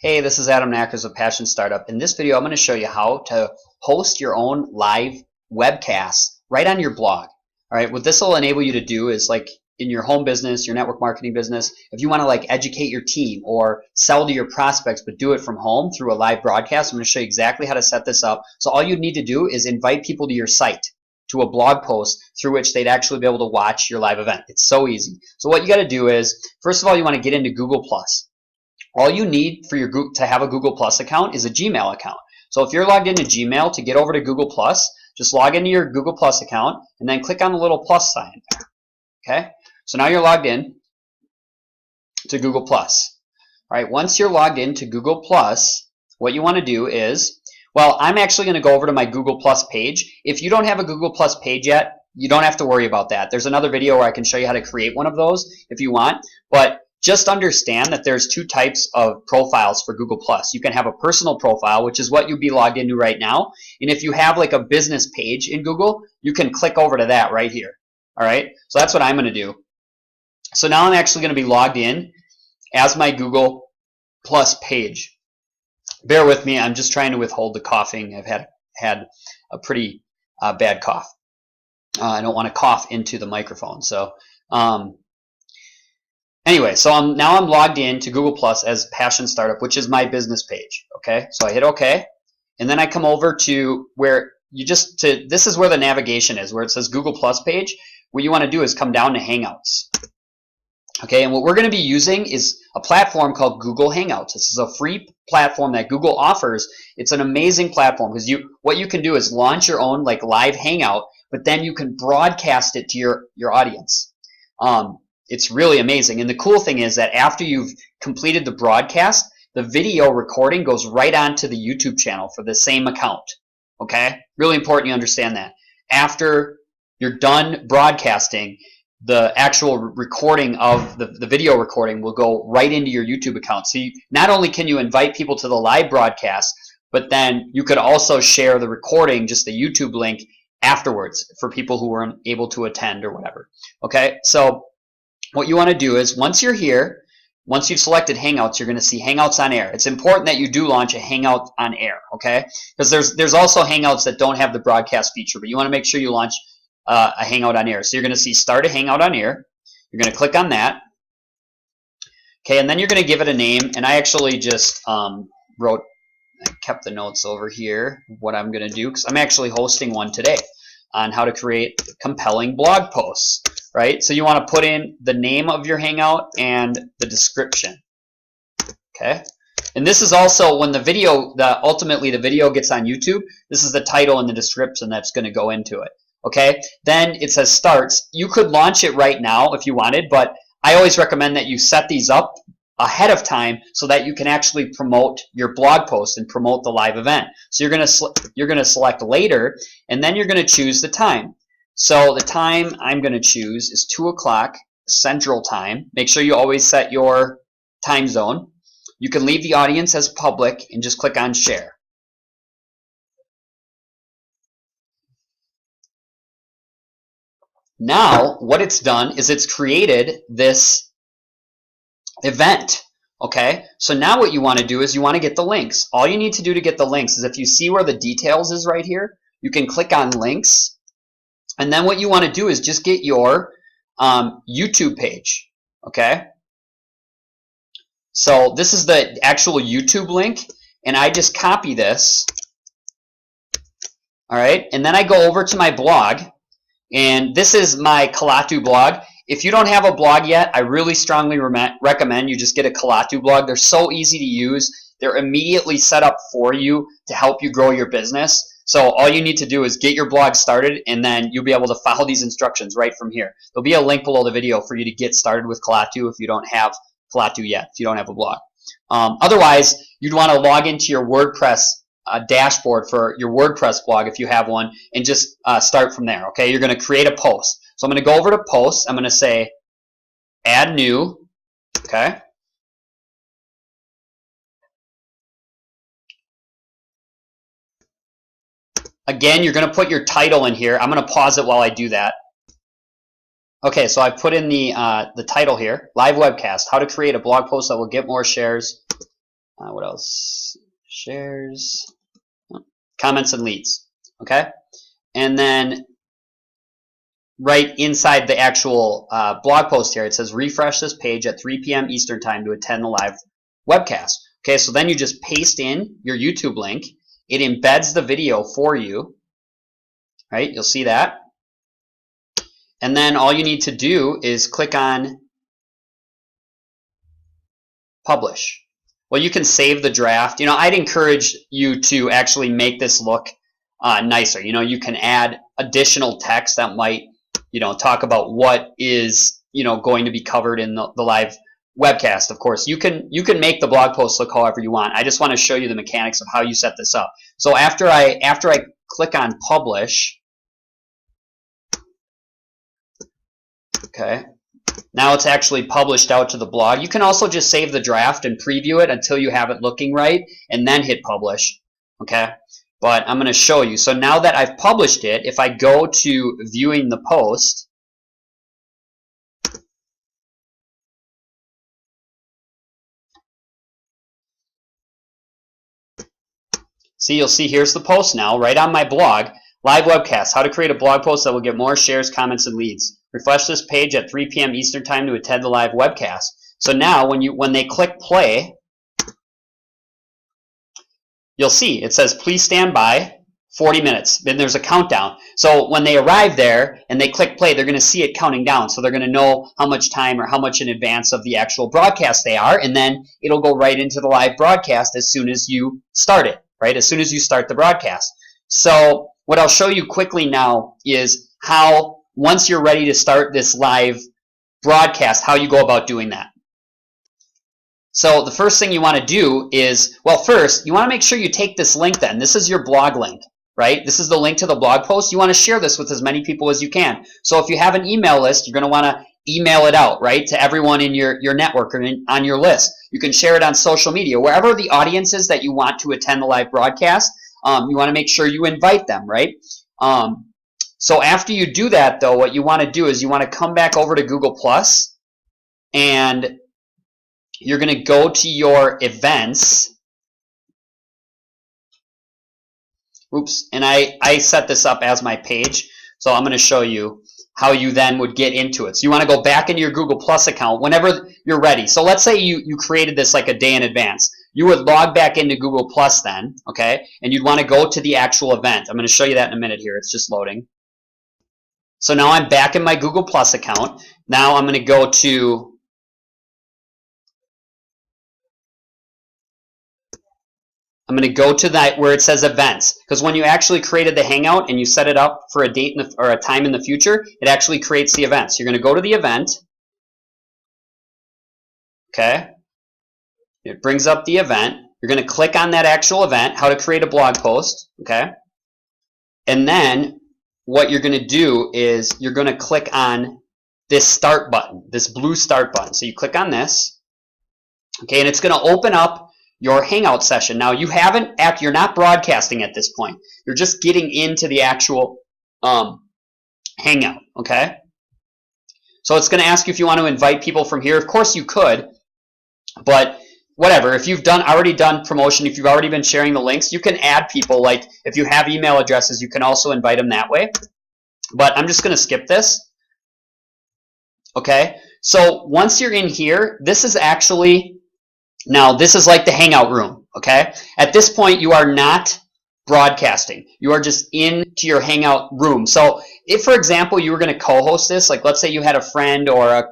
Hey, this is Adam Knackers of Passion Startup. In this video, I'm going to show you how to host your own live webcasts right on your blog. All right, what this will enable you to do is like in your home business, your network marketing business, if you want to like educate your team or sell to your prospects, but do it from home through a live broadcast, I'm going to show you exactly how to set this up. So all you need to do is invite people to your site, to a blog post through which they'd actually be able to watch your live event. It's so easy. So what you got to do is, first of all, you want to get into Google+. All you need for your to have a Google Plus account is a Gmail account. So if you're logged into Gmail, to get over to Google Plus, just log into your Google Plus account and then click on the little plus sign there. Okay? So now you're logged in to Google Plus. All right, once you're logged into Google Plus, what you want to do is, well, I'm actually going to go over to my Google Plus page. If you don't have a Google Plus page yet, you don't have to worry about that. There's another video where I can show you how to create one of those if you want. But just understand that there's two types of profiles for Google+. You can have a personal profile, which is what you'd be logged into right now. And if you have like a business page in Google, you can click over to that right here. All right, so that's what I'm going to do. So now I'm actually going to be logged in as my Google Plus page. Bear with me, I'm just trying to withhold the coughing. I've had a pretty bad cough. I don't want to cough into the microphone. So anyway, so now I'm logged in to Google Plus as Passion Startup, which is my business page. Okay, so I hit OK, and then I come over to where this is where the navigation is, where it says Google Plus page. What you want to do is come down to Hangouts. Okay, and what we're going to be using is a platform called Google Hangouts. This is a free platform that Google offers. It's an amazing platform because what you can do is launch your own like live Hangout, but then you can broadcast it to your audience. It's really amazing. And the cool thing is that after you've completed the broadcast, the video recording goes right onto the YouTube channel for the same account. Okay? Really important you understand that. After you're done broadcasting, the actual recording of the video recording will go right into your YouTube account. So not only can you invite people to the live broadcast, but then you could also share the recording, just the YouTube link, afterwards for people who weren't able to attend or whatever. Okay? So what you want to do is once you're here, once you've selected Hangouts, you're going to see Hangouts on Air. It's important that you do launch a Hangout on Air, okay? Because there's also Hangouts that don't have the broadcast feature, but you want to make sure you launch a Hangout on Air. So you're going to see Start a Hangout on Air. You're going to click on that. Okay, and then you're going to give it a name. And I actually just I kept the notes over here, what I'm going to do, because I'm actually hosting one today on how to create compelling blog posts. Right? So you want to put in the name of your Hangout and the description. Okay? And this is also when ultimately the video gets on YouTube, this is the title and the description that's going to go into it. Okay? Then it says starts. You could launch it right now if you wanted, but I always recommend that you set these up ahead of time so that you can actually promote your blog post and promote the live event. So you're going to select later, and then you're going to choose the time. So the time I'm going to choose is 2 o'clock Central Time. Make sure you always set your time zone. You can leave the audience as public and just click on Share. Now, what it's done is it's created this event. Okay? So now what you want to do is you want to get the links. All you need to do to get the links is if you see where the details is right here, you can click on links. And then what you want to do is just get your YouTube page, okay? So this is the actual YouTube link, and I just copy this, all right? And then I go over to my blog, and this is my Kalatu blog. If you don't have a blog yet, I really strongly recommend you just get a Kalatu blog. They're so easy to use. They're immediately set up for you to help you grow your business. So all you need to do is get your blog started, and then you'll be able to follow these instructions right from here. There'll be a link below the video for you to get started with Kalatu if you don't have Kalatu yet, if you don't have a blog. Otherwise, you'd want to log into your WordPress dashboard for your WordPress blog if you have one, and just start from there. Okay, you're going to create a post. So I'm going to go over to posts. I'm going to say add new. Okay. Again, you're going to put your title in here. I'm going to pause it while I do that. Okay, so I put in the title here, live webcast, how to create a blog post that will get more shares What else? Shares, comments, and leads. Okay, and then right inside the actual blog post here, it says refresh this page at 3 p.m. Eastern time to attend the live webcast. Okay, so then you just paste in your YouTube link. It embeds the video for you, right? You'll see that. And then all you need to do is click on publish. Well, you can save the draft. You know, I'd encourage you to actually make this look nicer. You know, you can add additional text that might, you know, talk about what is, you know, going to be covered in the live webcast. Of course, you can make the blog post look however you want. I just want to show you the mechanics of how you set this up. So after I click on publish, okay, now it's actually published out to the blog. You can also just save the draft and preview it until you have it looking right and then hit publish. Okay, but I'm going to show you. So now that I've published it, if I go to viewing the post, see, you'll see here's the post now, right on my blog. Live webcast, how to create a blog post that will get more shares, comments, and leads. Refresh this page at 3 p.m. Eastern time to attend the live webcast. So now when they click play, you'll see it says please stand by 40 minutes. Then there's a countdown. So when they arrive there and they click play, they're going to see it counting down. So they're going to know how much time or how much in advance of the actual broadcast they are, and then it'll go right into the live broadcast as soon as you start it, right? As soon as you start the broadcast. So what I'll show you quickly now is how, once you're ready to start this live broadcast, how you go about doing that. So the first thing you want to do is, well, first, you want to make sure you take this link then. This is your blog link, right? This is the link to the blog post. You want to share this with as many people as you can. So if you have an email list, you're going to want to email it out, right, to everyone in your network or on your list. You can share it on social media. Wherever the audience is that you want to attend the live broadcast, you want to make sure you invite them, right? So after you do that, though, what you want to do is you want to come back over to Google+, and you're going to go to your events. Oops, and I set this up as my page, so I'm going to show you how you then would get into it. So you want to go back into your Google+ account whenever you're ready. So let's say you created this like a day in advance. You would log back into Google+ then, okay, and you'd want to go to the actual event. I'm going to show you that in a minute here. It's just loading. So now I'm back in my Google+ account. Now I'm going to go to that where it says events, because when you actually created the Hangout and you set it up for a date or a time in the future, it actually creates the events. You're going to go to the event. Okay. It brings up the event. You're going to click on that actual event, how to create a blog post. Okay. And then what you're going to do is you're going to click on this start button, this blue start button. So you click on this. Okay. And it's going to open up your Hangout session. Now you're not broadcasting at this point. You're just getting into the actual Hangout, okay? So it's going to ask you if you want to invite people from here. Of course you could, but whatever. If you've already done promotion, if you've already been sharing the links, you can add people. Like if you have email addresses, you can also invite them that way. But I'm just going to skip this. Okay? So once you're in here, this is actually now, this is like the Hangout room, okay? At this point, you are not broadcasting. You are just into your Hangout room. So if, for example, you were going to co-host this, like let's say you had a friend or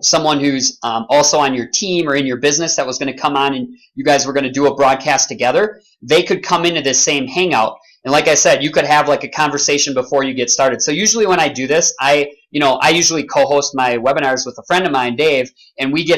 someone who's also on your team or in your business that was going to come on and you guys were going to do a broadcast together, they could come into this same Hangout. And like I said, you could have like a conversation before you get started. So usually when I do this, I usually co-host my webinars with a friend of mine, Dave, and we get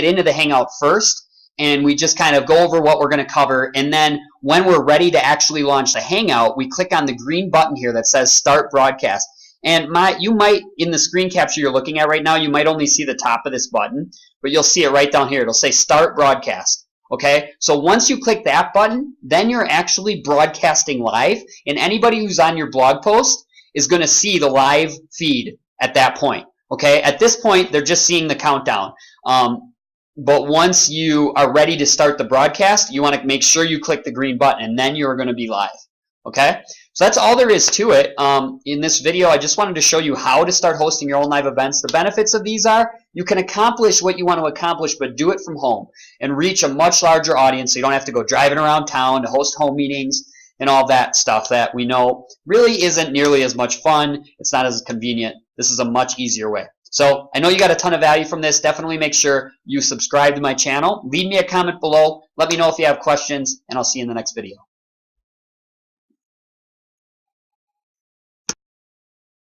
into the Hangout first, and we just kind of go over what we're going to cover. And then when we're ready to actually launch the Hangout, we click on the green button here that says Start Broadcast. And you might, in the screen capture you're looking at right now, you might only see the top of this button, but you'll see it right down here. It'll say Start Broadcast. Okay, so once you click that button, then you're actually broadcasting live, and anybody who's on your blog post is going to see the live feed at that point. Okay, at this point, they're just seeing the countdown. But once you are ready to start the broadcast, you want to make sure you click the green button, and then you're going to be live. Okay? So that's all there is to it. In this video, I just wanted to show you how to start hosting your own live events. The benefits of these are you can accomplish what you want to accomplish, but do it from home and reach a much larger audience so you don't have to go driving around town to host home meetings and all that stuff that we know really isn't nearly as much fun. It's not as convenient. This is a much easier way. So I know you got a ton of value from this. Definitely make sure you subscribe to my channel. Leave me a comment below. Let me know if you have questions, and I'll see you in the next video.